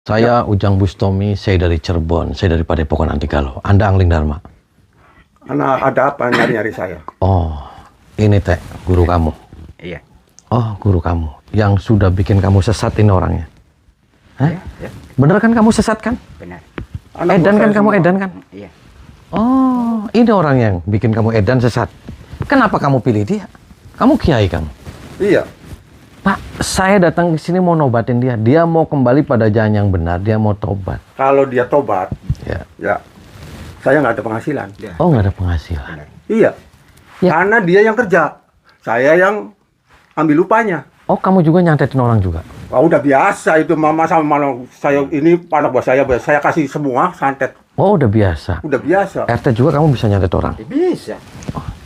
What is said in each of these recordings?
Saya Ujang Bustomi, saya dari Cirebon, saya dari Padepokan Anti Galau. Anda Angling Dharma? Anak ada apa nyari-nyari saya? Oh, ini Teh, guru kamu. Iya. Oh, guru kamu. Yang sudah bikin kamu sesat ini orangnya. Hah? Ya. Bener kan kamu sesat kan? Benar. Edan kan kamu edan kan? Iya. Oh, ini orang yang bikin kamu edan sesat. Kenapa kamu pilih dia? Kamu kiai kamu. Iya. Pak, saya datang ke sini mau nobatin dia. Dia mau kembali pada jalan yang benar. Dia mau tobat. Kalau dia tobat, Ya. saya nggak ada penghasilan. Ya. Oh, nggak ada penghasilan. Iya. Ya. Karena dia yang kerja, saya yang ambil upahnya. Oh, kamu juga nyantetin orang juga? Wah, udah biasa itu mama sama saya ini anak buah saya kasih semua santet. Oh, udah biasa. Udah biasa. RT juga kamu bisa nyantet orang? Bisa.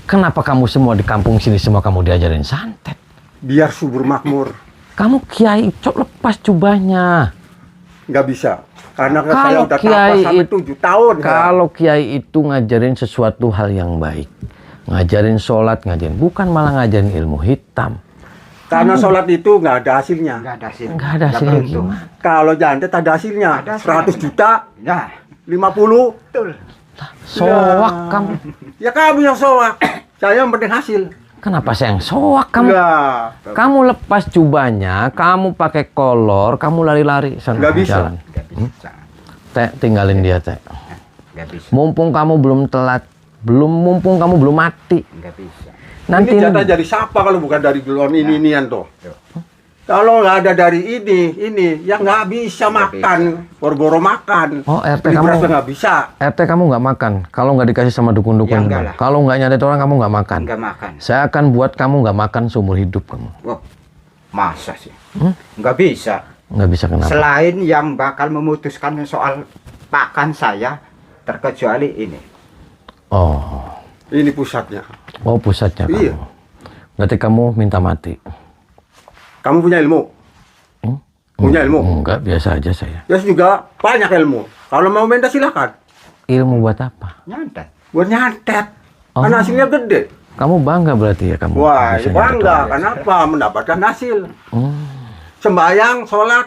Kenapa kamu semua di kampung sini semua kamu diajarin santet? Biar subur makmur. Kamu kiai, lepas jubahnya. Nggak bisa. Karena Kalau saya udah kiai tapas sampai itu- 7 tahun. Kalau kiai itu ngajarin sesuatu hal yang baik, ngajarin sholat, ngajarin, bukan malah ngajarin ilmu hitam. Karena sholat itu nggak ada hasilnya. Nggak ada hasil. Nggak ada hasilnya gimana? Kalau jantet ada hasilnya. Ada 100 juta, Nah, 50. betul. Soak kamu. Ya kamu yang soak. Saya yang penting hasil. Kenapa saya yang soak kamu? Enggak. Kamu lepas jubahnya, kamu pakai kolor, kamu lari-lari sana Nggak bisa. jalan. Nggak bisa. Teh, tinggalin dia, Teh. Nggak bisa. Mumpung kamu belum telat, mumpung kamu belum mati. Nggak bisa. Nanti Ini jatah jadi siapa kalau bukan dari duluan ini-inian tuh. Kalau nggak ada dari ini, ya nggak bisa Nggak makan. Boro-boro makan. Oh, RT Beli kamu- beras nggak bisa. RT kamu nggak makan. Kalau nggak dikasih sama Ya, dukun-dukun. enggak lah. Kalau nggak nyadet orang kamu nggak makan. Nggak makan. Saya akan buat kamu nggak makan seumur hidup kamu. Wah, masa sih? Nggak bisa. Nggak bisa kenapa? Selain yang bakal memutuskan soal pakan saya, terkecuali ini. Oh, Ini pusatnya. oh pusatnya kamu. Iya. Berarti kamu minta mati. Kamu punya ilmu? Punya ilmu? Enggak, biasa aja saya. Ya juga banyak ilmu. Kalau mau minta silakan. Ilmu buat apa? Nyantet. Buat nyantet. Oh. Karena hasilnya gede. Kamu bangga berarti ya kamu? Wah, bisa nyatet bangga. orang. Kenapa? Mendapatkan hasil. Hmm. Sembayang, sholat,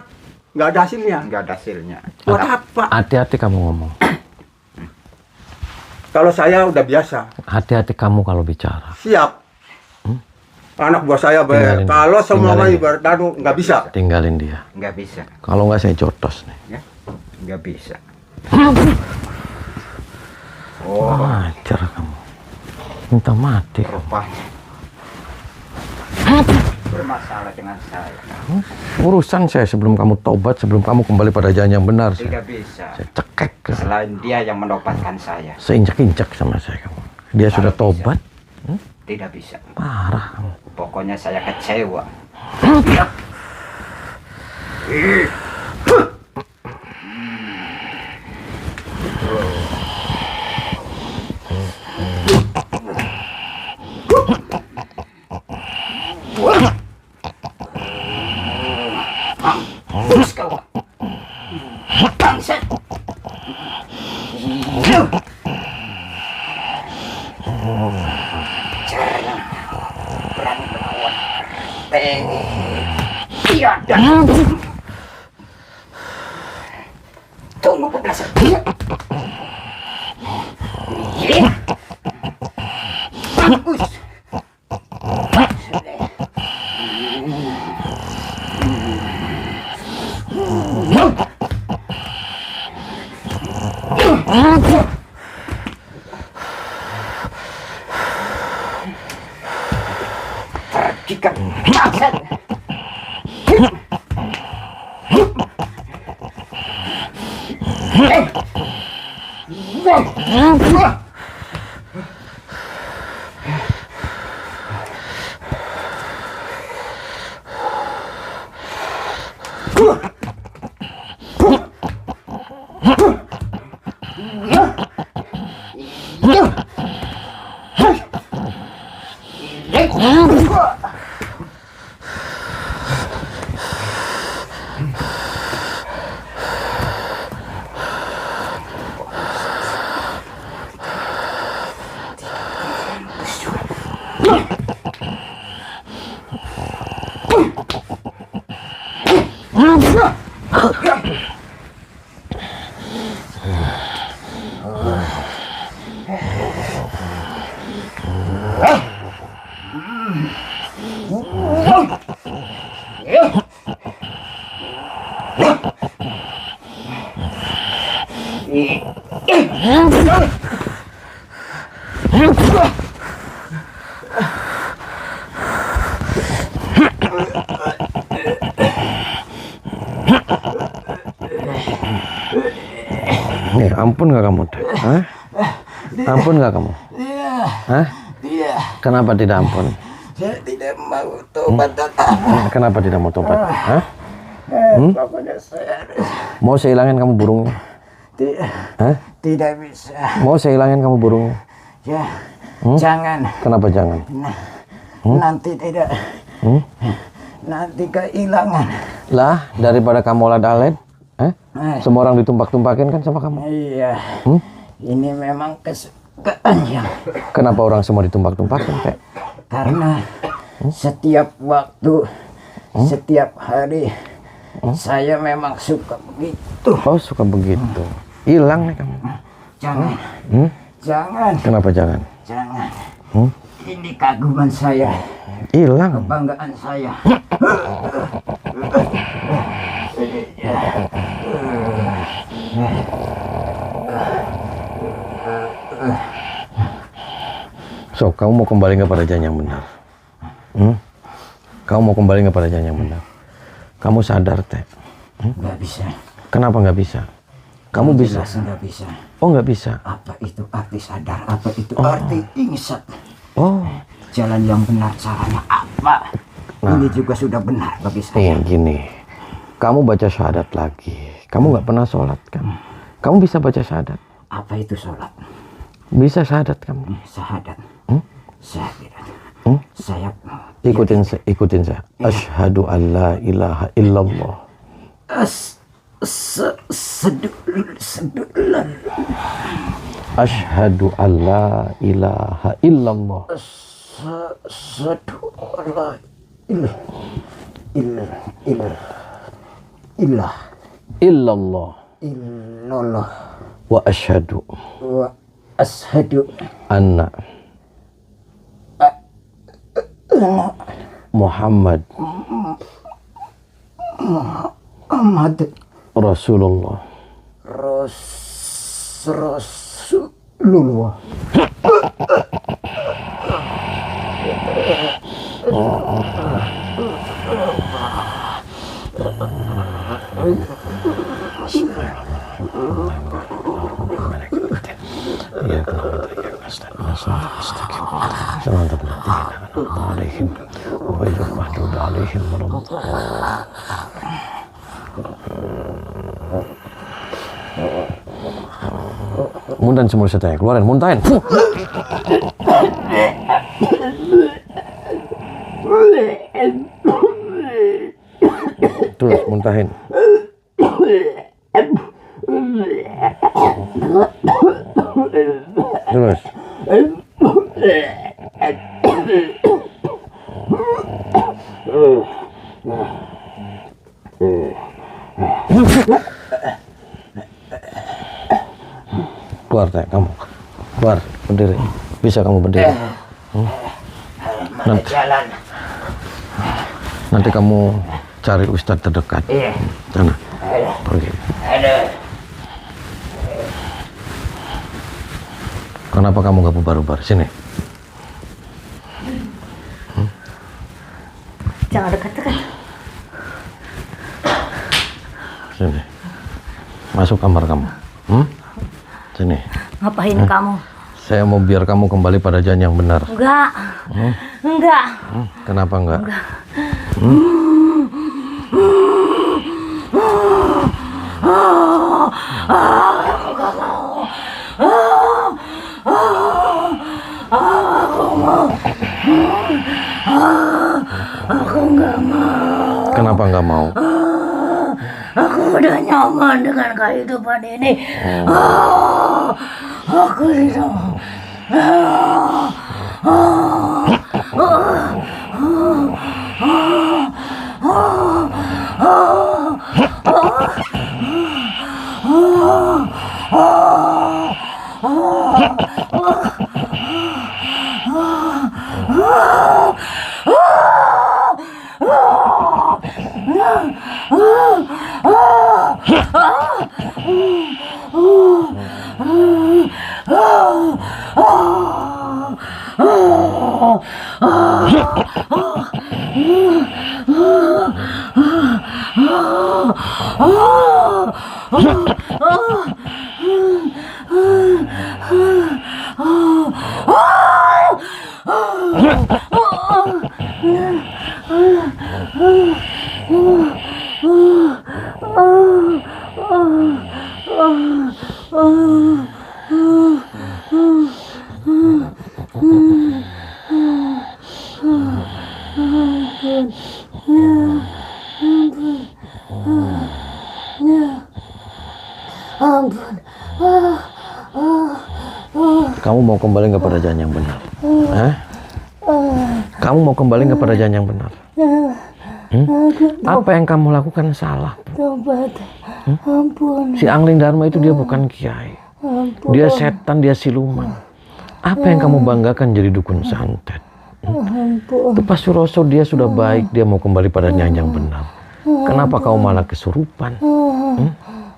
nggak ada hasilnya. Nggak ada hasilnya. Buat apa? Hati-hati kamu ngomong. Kalau saya udah biasa. Hati-hati kamu kalau bicara. Siap. Anak buah saya Tinggalin. kalau semuanya Tinggalin. ibarat dadu nggak bisa. Tinggalin dia. Nggak bisa. Kalau nggak saya jotos nih. Ya, nggak bisa. Oh, ajar kamu. Minta mati. Rupanya bermasalah dengan saya. Urusan saya sebelum kamu tobat, sebelum kamu kembali pada jalan yang benar. Tidak bisa. Saya cekek. Selain dia yang menobatkan saya, Saya injak-injak sama saya kamu. Dia sudah tobat. tidak bisa. Parah kamu. Pokoknya saya kecewa. Terus kau. Bangsat. Jangan berani melawan. Tiada. Tunggu pembelasan. Bagus. Jika maksud Nih, ampun nggak kamu? Hah? Ampun nggak kamu? Hah? Kenapa tidak ampun? Saya tidak mau tobat. Kenapa tidak mau tobat? Hah? Pokoknya saya Mau saya hilangin kamu burungnya? Hah? tidak bisa. Mau saya hilangin kamu burungnya? Ya, jangan. Kenapa jangan? Nanti tidak. Nanti kehilangan. Lah, daripada kamu olad-aled, semua orang ditumpak-tumpakin kan sama kamu. Iya. Ini memang kesukaan yang. Kenapa orang semua ditumpak-tumpakin, Teh? Karena setiap waktu, setiap hari, saya memang suka begitu. Oh, suka begitu. Hilang nih kamu. Jangan. Jangan. Kenapa jangan? Jangan. Ini kaguman saya. Hilang. Kebanggaan saya. So, kamu mau kembali kepada jalan yang benar? Kamu mau kembali kepada jalan yang benar? Kamu sadar, Teh? Nggak bisa. Kenapa nggak bisa? Kamu bisa. Jelas nggak bisa. Oh, nggak bisa. Apa itu arti sadar? Apa itu arti ingat? Oh, Jalan yang benar caranya apa? Ini juga sudah benar bagi saya. gini. Kamu baca syahadat lagi. Kamu nggak pernah sholat kan? Kamu bisa baca syahadat. Apa itu sholat? Bisa syahadat kamu. Syahadat. Saya tidak. Saya Ikutin saya. Asyhadu an la ilaha illallah. sedulan. Asyhadu an la ilaha illallah. Sedulan. Illallah. Illallah. Wa asyhadu Wa ashadu anna Muhammad Ahmad Rasulullah. Rasulullah. Muntahin semua saya keluarin, muntahin. Terus muntahin. Terus. Keluar, Teh, kamu. Keluar, berdiri. Bisa kamu berdiri. Nanti kamu cari ustadz terdekat. Sana. Pergi. Kenapa kamu gak bubar-bubar? Sini. Jangan dekat-dekat. Sini. Masuk kamar kamu. Sini. Ngapain kamu? Saya mau biar kamu kembali pada jalan yang benar. Enggak. Enggak. Kenapa enggak? Aku enggak mau. Kenapa enggak mau? Aku udah nyaman dengan kehidupan ini. Aku tidak mau. Ampun. Kamu mau kembali kepada jalan yang benar? Hah? Kamu mau kembali kepada jalan yang benar? Apa yang kamu lakukan salah? Tobat. Ampun. Si Angling Dharma itu dia bukan kiai. Ampun. Dia setan, dia siluman. Apa yang kamu banggakan jadi dukun santet? Ampun. Itu Pak Suroso dia sudah baik, dia mau kembali pada jalan yang benar. Kenapa kau malah kesurupan?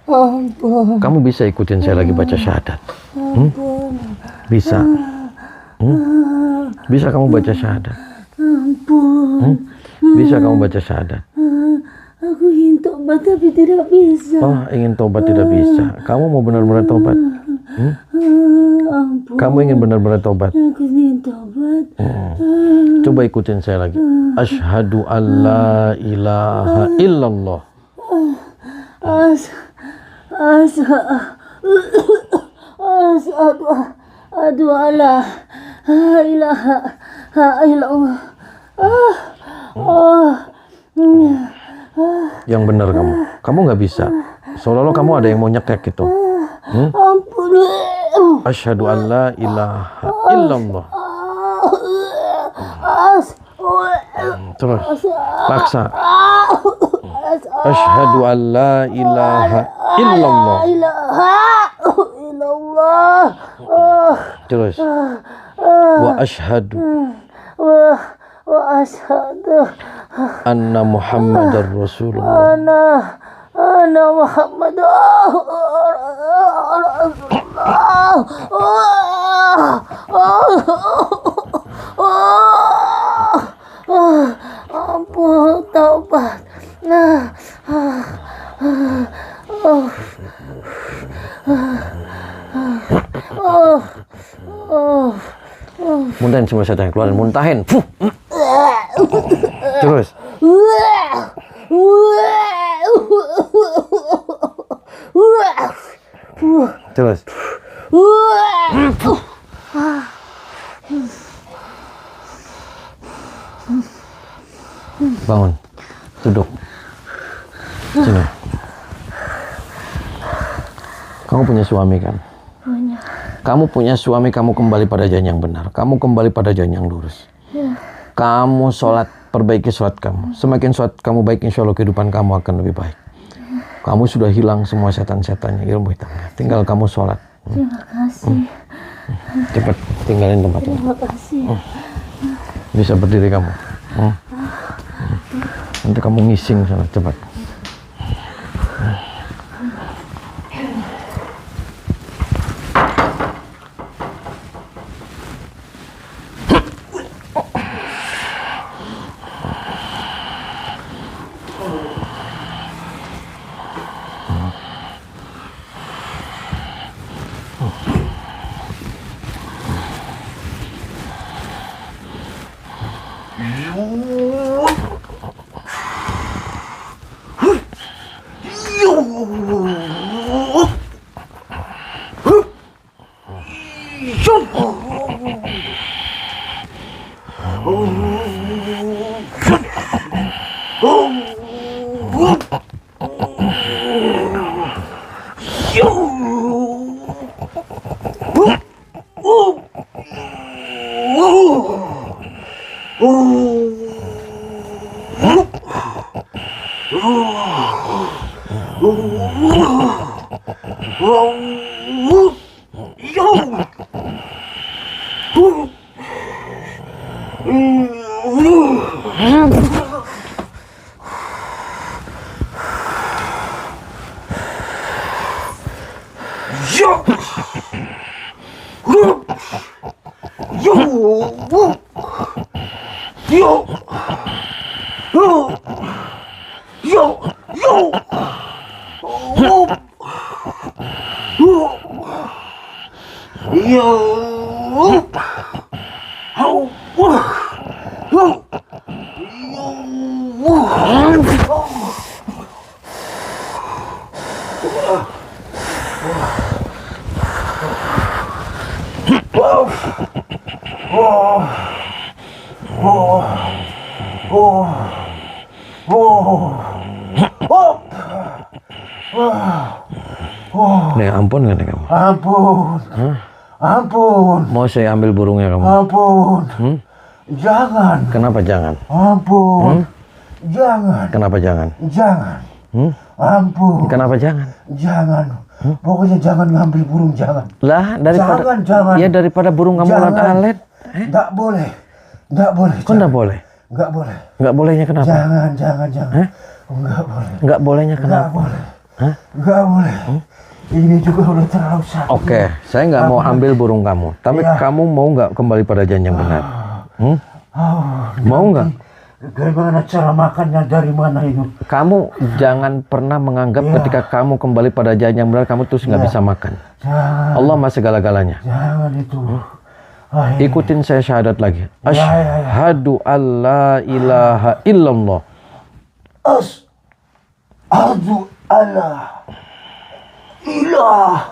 Ampun. Kamu bisa ikutin saya lagi baca syahadat? Bisa? Bisa kamu baca syahadat? Ampun. Bisa kamu baca syahadat? Aku ingin tobat tapi tidak bisa. Oh, ingin tobat tidak bisa. Kamu mau benar-benar tobat? Ampun. Kamu ingin benar-benar tobat? Aku ingin tobat. Coba ikutin saya lagi. Asyhadu an la ilaha illallah. Aduh Allah. Ilaha illallah. Yang benar kamu. Kamu nggak bisa. Seolah-olah kamu ada yang mau nyekek gitu. Ampun. Asyhadu an la ilaha illallah. Terus paksa. Asyhadu an la ilaha illallah. Terus wa asyhadu Wa asyhadu anna Muhammadar Rasulullah. Ana Muhammad ampun, taubat. Muntahin semua setan, keluarin, muntahin. Fuh. Terus. Terus. Bangun. Duduk. Sini. Kamu punya suami kan? Punya. Kamu punya suami, kamu kembali pada jalan yang benar. Kamu kembali pada jalan yang lurus. Kamu sholat, perbaiki sholat kamu. Semakin sholat kamu baik, insya Allah kehidupan kamu akan lebih baik. Kamu sudah hilang semua setan-setannya, ilmu hitamnya. Tinggal kamu sholat. Terima kasih. Cepat tinggalin tempat ini. Terima kasih. Bisa berdiri kamu. Nanti kamu ngising sana, cepat. Yo. Au. Nih, ampun gak nih kamu? Ampun. Ampun. Mau saya ambil burungnya kamu? Ampun. Jangan. Kenapa jangan? Ampun. Jangan. Kenapa jangan? Jangan. Ampun. Kenapa jangan? Jangan. Pokoknya jangan ngambil burung, jangan. Lah, daripada Jangan. ya daripada burung kamu Jangan. alet-alet. Nggak boleh. Nggak boleh. Kok nggak boleh? Nggak boleh. Nggak bolehnya kenapa? Jangan. Hah? Nggak boleh. Nggak bolehnya Nggak kenapa? boleh. Hah? Nggak boleh. Ini juga udah terlalu sakit. Oke, saya nggak mau ambil burung kamu. Tapi Iya. kamu mau nggak kembali pada janji yang benar? Mau nggak? Gimana cara makannya, dari mana itu? Kamu jangan pernah menganggap Iya. ketika kamu kembali pada janji yang benar, kamu terus nggak bisa makan. Jangan. Allah masih segala-galanya. Jangan itu. Ikutin saya syahadat lagi. Ya, ya, ya. Asyhadu alla ilaha illallah. Asyhadu alla ilaha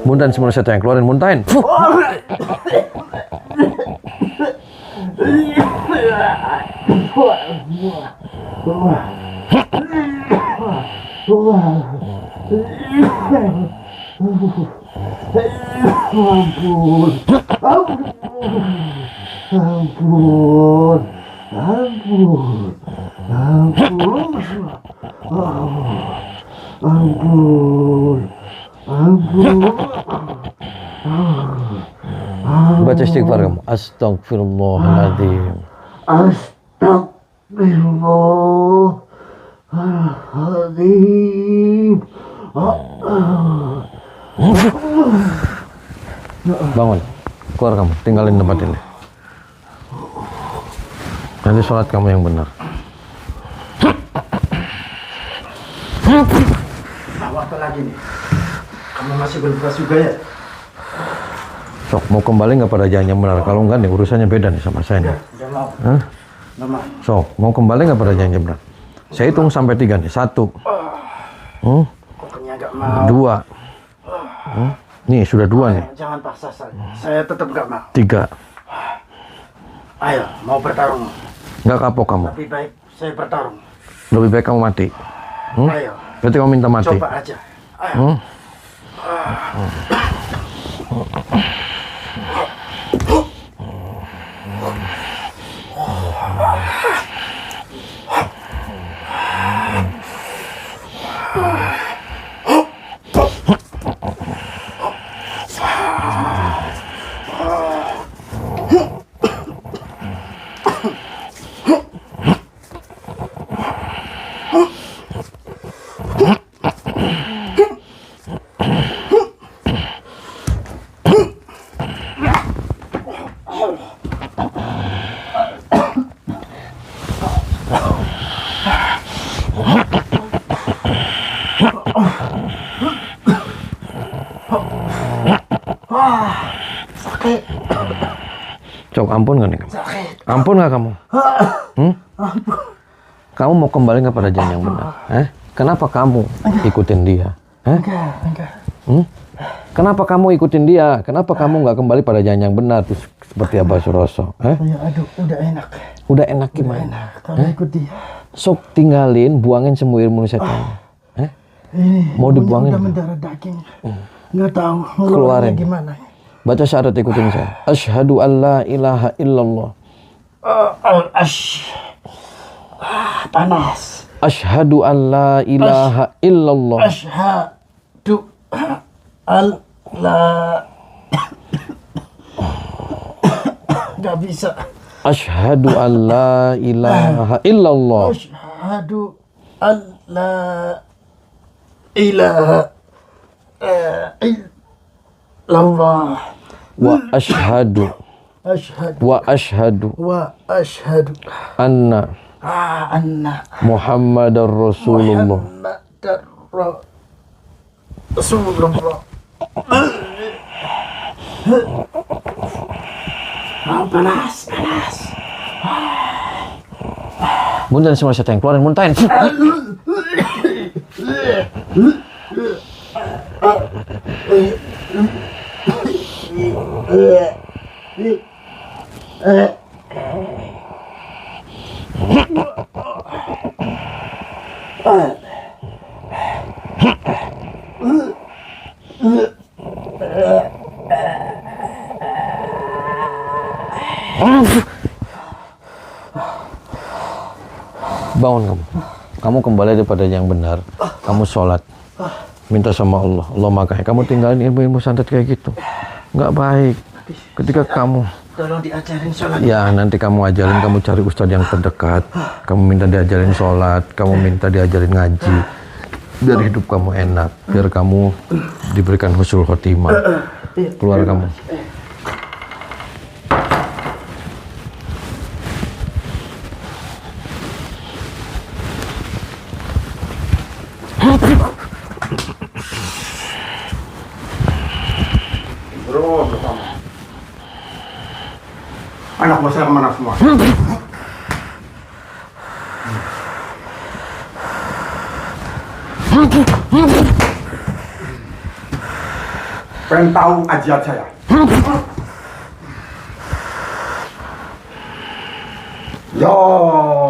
Muntahin semua setan yang keluarin, muntahin. Baca istighfar kamu. Astagfirullahaladzim. Astagfirullahaladzim. Bangun. Keluar kamu. Tinggalin tempat ini. Nanti sholat kamu yang benar. Apa lagi nih? Kamu masih berbekas juga ya? Sok, mau kembali nggak pada janji yang benar? Kalau enggak nih urusannya beda nih sama saya nih. Udah mau. Hah? Udah mau. Sok, mau kembali nggak pada janji yang benar? Saya hitung sampai 3 nih. 1, Pokoknya nggak mau. 2, nih sudah 2 nih. Jangan paksa saya. Saya tetap nggak mau. 3, Ayo, mau bertarung. nggak kapok kamu. Lebih baik saya bertarung. Lebih baik kamu mati. Ayo, Berarti kamu minta mati. coba aja. Ayo. Cok, ampun nggak nih kamu? Ampun nggak kamu? Kamu mau kembali nggak pada janji yang benar? Kenapa kamu ikutin dia? Enggak. Kenapa kamu ikutin dia? Kenapa kamu nggak kembali pada janji yang benar? Terus seperti Abah Suroso? Ya, aduh, udah enak. Udah enak gimana? Kalau ikut dia. Sok tinggalin, buangin semua ilmu setan. Ini Mau dibuangin? udah mendarah daging. Nggak tahu Keluarin. ngeluarnya gimana. Baca syahadat, ikutin saya. Asyhadu alla ilaha illallah. Panas. Asyhadu alla ilaha illallah. Asyhadu alla nggak bisa. Asyhadu alla ilaha illallah. Asyhadu alla La ilaha illallah. Wa ashhadu Ashhadu wa ashhadu wa ashhadu anna anna Muhammadar Rasulullah. Muhammadar Rasulullah. Panas. Muntahin semua saya yang keluarin, muntahin. Bangun kamu. Kamu kembali daripada yang benar. Kamu sholat. Minta sama Allah. Allah makanya kamu tinggalin ilmu-ilmu santet kayak gitu. Nggak baik. Ketika kamu Tolong diajarin sholat. ya nanti kamu ajarin, kamu cari ustadz yang terdekat. Kamu minta diajarin sholat. Kamu minta diajarin ngaji. Biar hidup kamu enak. Biar kamu diberikan husnul khotimah. Keluar kamu. Terus kamu. Anak buah saya kemana semua? Pengen tahu ajiat saya? Ya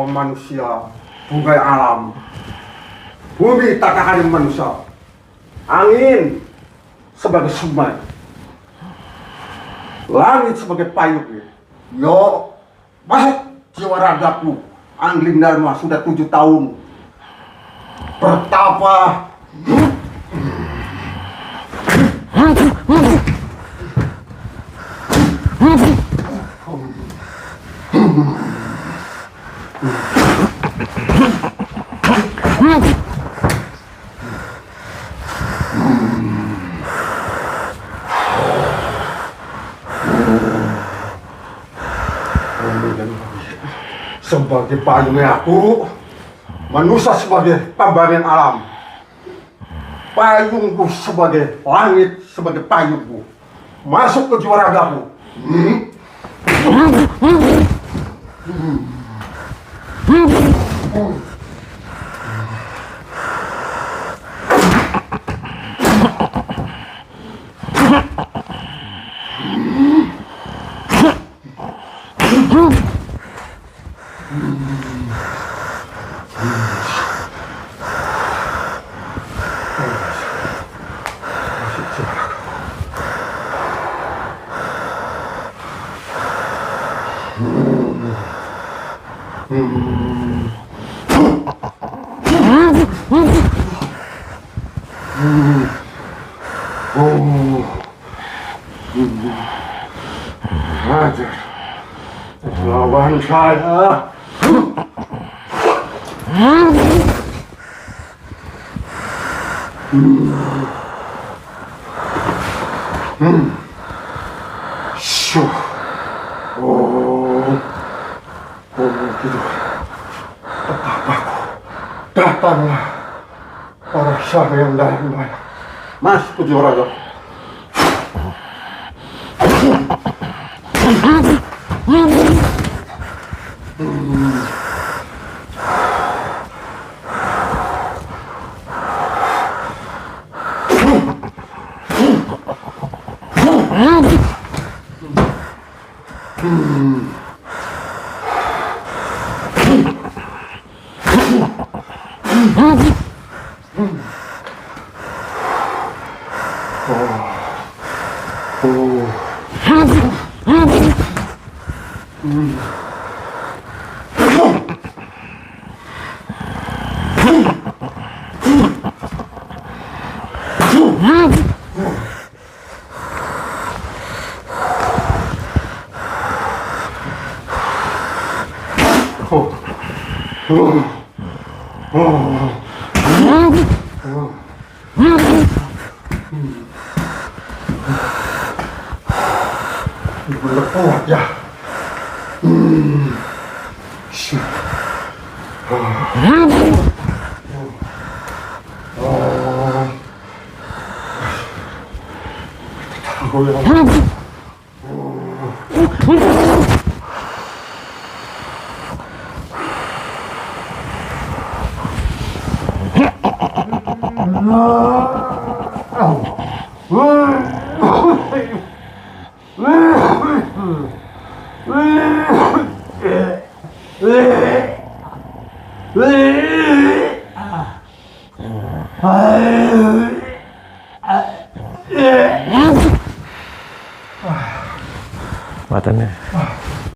manusia, tunggai alam. Bumi tatakan manusia. Angin sebagai sungai. Langit sebagai payung. Yo, masuk jiwa ragaku. Angling Dharma sudah 7 tahun. Bertapa. Sebagai payungnya aku, manusia sebagai pembagian alam, payungku sebagai langit, sebagai payungku, masuk ke jiwa ragaku. Hajar lawan saya. Syuh. Gitu. Betapa datanglah para syah yang lain-lain. Mas, tujuh raja. Matanya.